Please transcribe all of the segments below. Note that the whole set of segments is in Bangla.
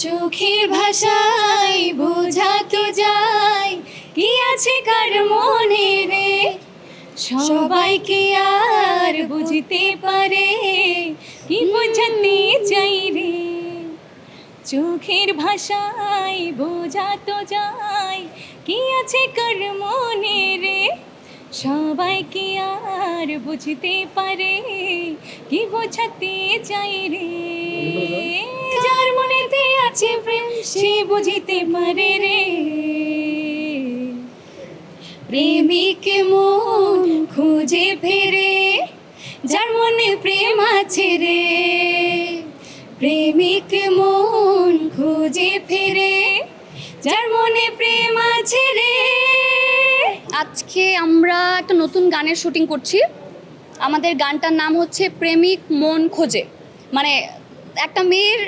চোখের ভাষায় বোঝাতে যায় কি আছে কার মনে রে, সবাইকে আর বুঝতে পারে কি বোঝাতে চাই রে। চোখের ভাষায় বোঝাতে যায় কি আছে কার মনে রে, সবাইকে আর বুঝতে পারে কি বোঝাতে চাই রে। যার মনেতে আছে প্রেম সে বুঝতে পারে রে, প্রেমিক মন খুঁজে ফেরে যার মনে প্রেম আছে রে, প্রেমিক মন খুঁজে ফেরে যার মনে প্রেম আছে রে। আজকে আমরা একটা নতুন গানের শুটিং করছি। আমাদের গানটার নাম হচ্ছে প্রেমিক মন খোঁজে। মানে একটা মেয়ের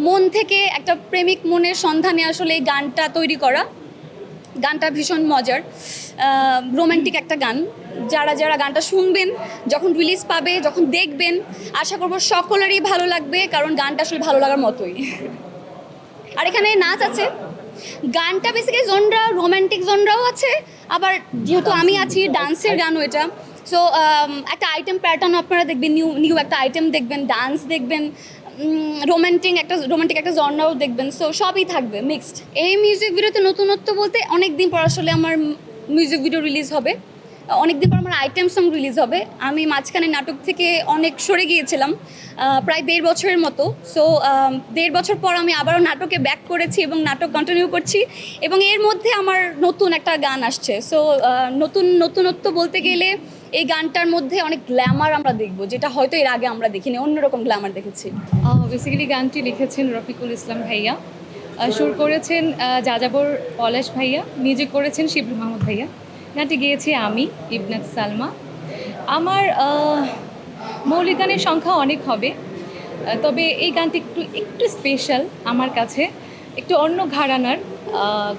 মন থেকে একটা প্রেমিক মনের সন্ধানে আসলে এই গানটা তৈরি করা। গানটা ভীষণ মজার, রোমান্টিক একটা গান। যারা যারা গানটা শুনবেন, যখন রিলিজ পাবে, যখন দেখবেন, আশা করব সকলেরই ভালো লাগবে, কারণ গানটা আসলে ভালো লাগার মতোই। আর এখানে নাচ আছে। গানটা বেসিক্যালি জনরা রোমান্টিক জনরাও আছে, আবার যেহেতু আমি আছি ডান্সের গানও এটা। সো একটা আইটেম প্যাটার্ন আপনারা দেখবেন, নিউ একটা আইটেম দেখবেন, ডান্স দেখবেন, রোমান্টিক একটা জনরাও দেখবেন। সো সবই থাকবে মিক্সড। এই মিউজিক ভিডিওতে নতুনত্ব বলতে অনেক দিন পর আসলে আমার মিউজিক ভিডিও রিলিজ হবে, অনেক দিন পর আমার আইটেম সং রিলিজ হবে। আমি মাঝখানে নাটক থেকে অনেক সরে গিয়েছিলাম, প্রায় 1.5 বছরের মতো। সো 1.5 বছর পর আমি আবারও নাটকে ব্যাক করেছি এবং নাটক কন্টিনিউ করছি, এবং এর মধ্যে আমার নতুন একটা গান আসছে। সো নতুনত্ব বলতে গেলে এই গানটার মধ্যে অনেক গ্ল্যামার আমরা দেখবো, যেটা হয়তো এর আগে আমরা দেখিনি, অন্যরকম গ্ল্যামার দেখেছি। বেসিক্যালি গানটি লিখেছেন রফিকুল ইসলাম ভাইয়া, সুর করেছেন যাযাবর পলাশ ভাইয়া, মিউজিক করেছেন শিবলু মাহমুদ ভাইয়া। গানটি গেয়েছি আমি, ইবনাত সালমা। আমার মৌলিক গানের সংখ্যা অনেক হবে, তবে এই গানটি একটু স্পেশাল আমার কাছে, একটু অন্য ঘরানার।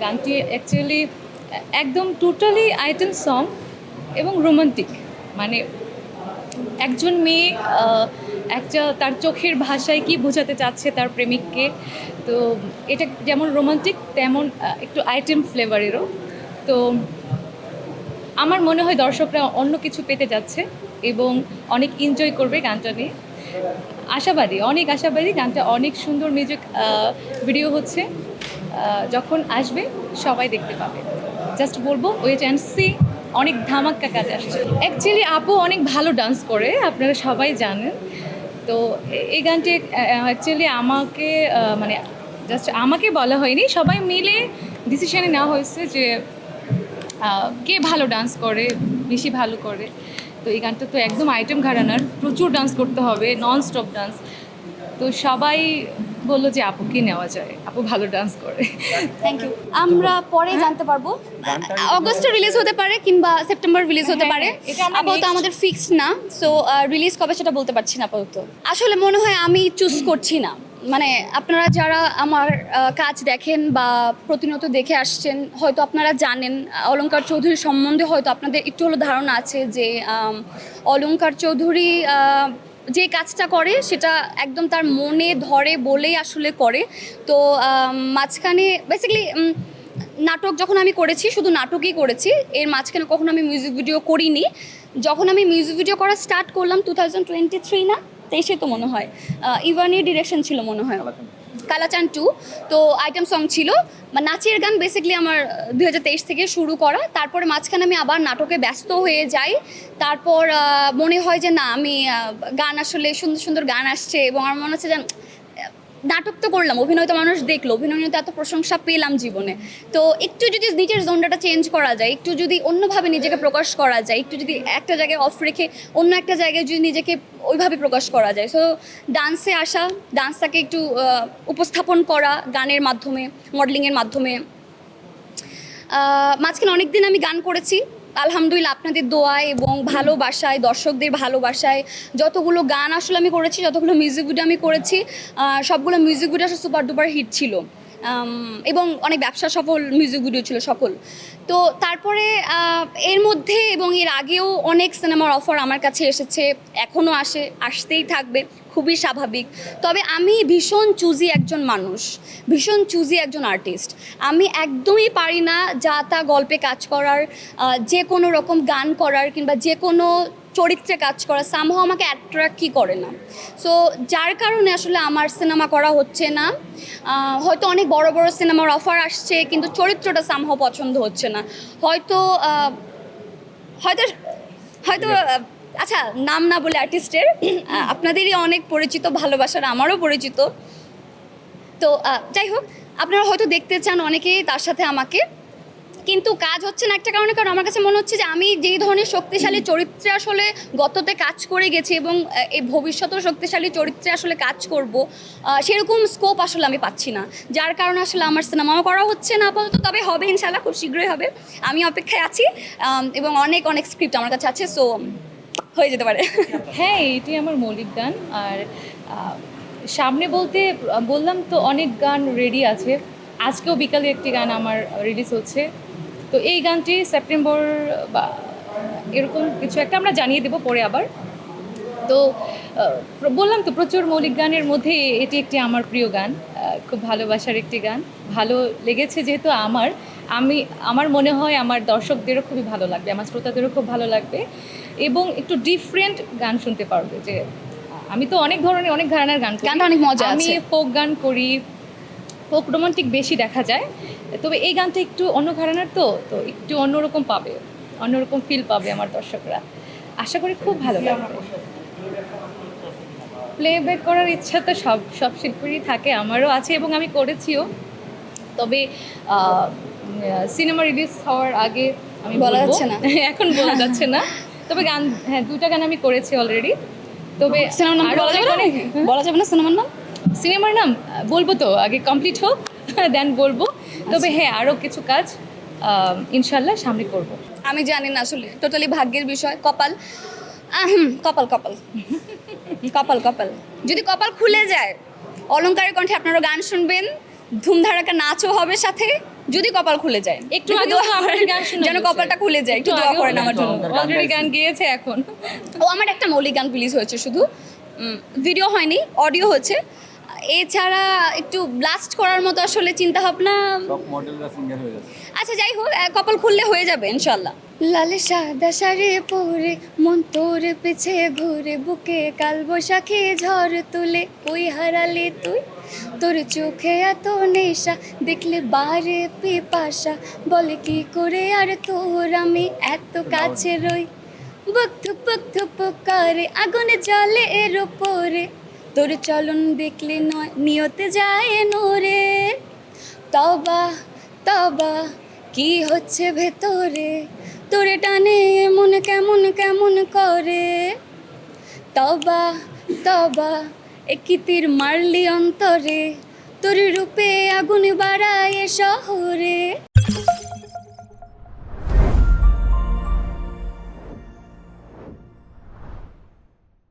গানটি অ্যাকচুয়ালি একদম টোটালি আইটেম সং এবং রোমান্টিক। মানে একজন মেয়ে একটা তার চোখের ভাষায় কি বোঝাতে চাচ্ছে তার প্রেমিককে। তো এটা যেমন রোমান্টিক তেমন একটু আইটেম ফ্লেভারেরও। তো আমার মনে হয় দর্শকরা অন্য কিছু পেতে যাচ্ছে এবং অনেক এনজয় করবে গানটা নিয়ে। অনেক আশাবাদী। গানটা অনেক সুন্দর মিউজিক ভিডিও হচ্ছে, যখন আসবে সবাই দেখতে পাবে। জাস্ট বলবো ওয়েট অ্যান্ড সি, অনেক ধামাক্কা কাজ আসছে। অ্যাকচুয়ালি আপু অনেক ভালো ডান্স করে, আপনারা সবাই জানেন। তো এই গানটি অ্যাকচুয়ালি আমাকে মানে জাস্ট আমাকে বলা হয়নি, সবাই মিলে ডিসিশনে নেওয়া হয়েছে যে কে ভালো ডান্স করে, বেশি ভালো করে। তো এই গানটা তো একদম আইটেম ঘরানার, প্রচুর ডান্স করতে হবে, নন স্টপ ডান্স। তো সবাই বললো যে আপুকে নেওয়া যায়, আপু ভালো ডান্স করে। Thank you. আমরা পরে জানতে পারবো, অগস্টে রিলিজ হতে পারে কিংবা সেপ্টেম্বর রিলিজ হতে পারে, আপাতত আমাদের ফিক্সড না। সো রিলিজ কবে সেটা বলতে পারছি না আপাতত। আসলে মনে হয় আমি চুজ করছি না। মানে আপনারা যারা আমার কাজ দেখেন বা প্রতিনিয়ত দেখে আসছেন, হয়তো আপনারা জানেন অলংকার চৌধুরী সম্বন্ধে হয়তো আপনাদের একটু হলো ধারণা আছে যে অলংকার চৌধুরী যে কাজটা করে সেটা একদম তার মনে ধরে বলেই আসলে করে। তো মাঝখানে বেসিক্যালি নাটক যখন আমি করেছি, শুধু নাটকই করেছি, এর মাঝখানে কখনো আমি মিউজিক ভিডিও করিনি। যখন আমি মিউজিক ভিডিও করা স্টার্ট করলাম 2023 না 23 তো মনে হয়, ইভানির ডিরেকশন ছিল মনে হয়, কালাচান 2। তো আইটেম সং ছিল, নাচের গান বেসিক্যালি আমার 2023 থেকে শুরু করা। তারপরে মাঝখানে আমি আবার নাটকে ব্যস্ত হয়ে যাই। তারপর মনে হয় যে না, আমি গান আসলে সুন্দর সুন্দর গান আসছে, এবং আমার মনে হচ্ছে যে নাটক তো করলাম, অভিনয় তো মানুষ দেখলো, অভিনয় নিয়ে তো এত প্রশংসা পেলাম জীবনে। তো একটু যদি নিজের জোনটা চেঞ্জ করা যায়, একটু যদি অন্যভাবে নিজেকে প্রকাশ করা যায়, একটু যদি একটা জায়গায় অফ রেখে অন্য একটা জায়গায় যদি নিজেকে ওইভাবে প্রকাশ করা যায়, সো ডান্সে আসা, ডান্সটাকে একটু উপস্থাপন করা গানের মাধ্যমে, মডেলিংয়ের মাধ্যমে। মাঝখানে অনেক দিন আমি গান করেছি, আলহামদুলিল্লাহ আপনাদের দোয়ায় এবং ভালোবাসায়, দর্শকদের ভালোবাসায় যতগুলো গান আসলে আমি করেছি, যতগুলো মিউজিক ভিডিও আমি করেছি, সবগুলো মিউজিক ভিডিও আসলে সুপার ডুপার হিট ছিল, এবং অনেক ব্যবসা সফল মিউজিক ভিডিও ছিল সকল। তো তারপরে এর মধ্যে এবং এর আগেও অনেক সিনেমার অফার আমার কাছে এসেছে, এখনও আসতেই থাকবে। খুবই স্বাভাবিক। তবে আমি ভীষণ চুজি একজন মানুষ, ভীষণ চুজি একজন আর্টিস্ট। আমি একদমই পারি না যা তা গল্পে কাজ করার, যে কোনো রকম গান করার কিংবা যে কোনো চরিত্রে কাজ করা সামহাও আমাকে অ্যাট্রাক্টই করে না। সো যার কারণে আসলে আমার সিনেমা করা হচ্ছে না। হয়তো অনেক বড় বড় সিনেমার অফার আসছে, কিন্তু চরিত্রটা সামহাও পছন্দ হচ্ছে না। হয়তো হয়তো হয়তো আচ্ছা, নাম না বলে আর্টিস্টের, আপনাদেরই অনেক পরিচিত, ভালোবাসার আমারও পরিচিত। তো যাই হোক, আপনারা হয়তো দেখতে চান অনেকেই তার সাথে আমাকে, কিন্তু কাজ হচ্ছে না একটা কারণে। কারণ আমার কাছে মনে হচ্ছে যে আমি যেই ধরনের শক্তিশালী চরিত্রে আসলে গততে কাজ করে গেছি এবং এই ভবিষ্যতেও শক্তিশালী চরিত্রে আসলে কাজ করব, সেরকম স্কোপ আসলে আমি পাচ্ছি না। যার কারণে আসলে আমার সিনেমাও করা হচ্ছে না আপাতত। তবে হবে ইনশাল্লাহ, খুব শীঘ্রই হবে, আমি অপেক্ষায় আছি। এবং অনেক অনেক স্ক্রিপ্ট আমার কাছে আছে, সো হয়ে যেতে পারে। হ্যাঁ, এটি আমার মৌলিক গান। আর সামনে বলতে বললাম তো অনেক গান রেডি আছে। আজকেও বিকালে একটি গান আমার রিলিজ হচ্ছে। তো এই গানটি সেপ্টেম্বর বা এরকম কিছু একটা আমরা জানিয়ে দেবো পরে আবার। তো বললাম তো প্রচুর মৌলিক গানের মধ্যে এটি একটি আমার প্রিয় গান, খুব ভালোবাসার একটি গান। ভালো লেগেছে যেহেতু আমার মনে হয় আমার দর্শকদেরও খুবই ভালো লাগবে, আমার শ্রোতাদেরও খুব ভালো লাগবে এবং একটু ডিফারেন্ট গান শুনতে পারবে। যে আমি তো অনেক ধরনের অনেক ঘরানার গান করি, গানটা অনেক মজা আমি আছে। ফোক গান করি, ফোক রোমান্টিক বেশি দেখা যায়। তবে এই গানটা একটু অন্য ঘরানার, তো একটু অন্যরকম পাবে, অন্যরকম ফিল পাবে আমার দর্শকরা। আশা করি খুব ভালো লাগবে। প্লেব্যাক করার ইচ্ছা তো সব শিল্পীরই থাকে, আমারও আছে এবং আমি করেছিও। তবে সিনেমা রিলিজ হওয়ার আগে আমি বলা বলবো। যাচ্ছে না। এখন বলা যাচ্ছে না। তবে গান, হ্যাঁ, 2টা গান আমি করেছি অলরেডি। তবে সিনেমার নাম আরো বলা যাবে না? অনেক বলা যাবে না সিনেমার নাম? সিনেমার নাম বলবো তো, আগে কমপ্লিট হোক দেন বলবো। তবে হ্যাঁ, আরও কিছু কাজ ইনশাল্লাহ সামনে করব। আমি জানি না, আসলে টোটালি ভাগ্যের বিষয়। কপাল, কপাল কপাল কপাল কপাল যদি কপাল খুলে যায়, অলংকারের কণ্ঠে আপনারা গান শুনবেন, ধুমধাড়াকা নাচও হবে সাথে। যদি কপাল খুলে যায়, একটু আগেও তো আমাদের গান শোনা যেন হয়েছে। কপালটা খুলে যায়, একটু দোয়া করেন আমার জন্য। অলরেডি গান গেয়েছে এখন। ও আমার একটা মৌলিক গান রিলিজ হয়েছে, শুধু ভিডিও হয়নি, অডিও হচ্ছে। এছাড়া একটু ব্লাস্ট করার মতো আসলে চিন্তা ভাবনা। সব মডেলরা সিঙ্গার হয়ে যাচ্ছে। আচ্ছা যাই হোক, কপাল খুললে হয়ে যাবে ইনশাল্লাহ। লালে সাদা শাড়ি পরে মন তোর পিছে ঘুরে, বুকে কাল বৈশাখী ঝড় তুলে, কই হারালি তুই? তোর চোখে এত নেশা, দেখলে বারে পিপাসা, বলে কি করে আর তোর আমি এত কাছে রই? বুক ধুক করে আগুন জ্বলে এর ওপরে, তোর চলন দেখলে নয় নিয়তে যায় নরে। তবা তবা কি হচ্ছে ভেতরে, তোরে টানে মন কেমন কেমন করে। তবা তবা একই তীর মারলি অন্তরে, তোর রূপে আগুন বাড়ায় শহরে।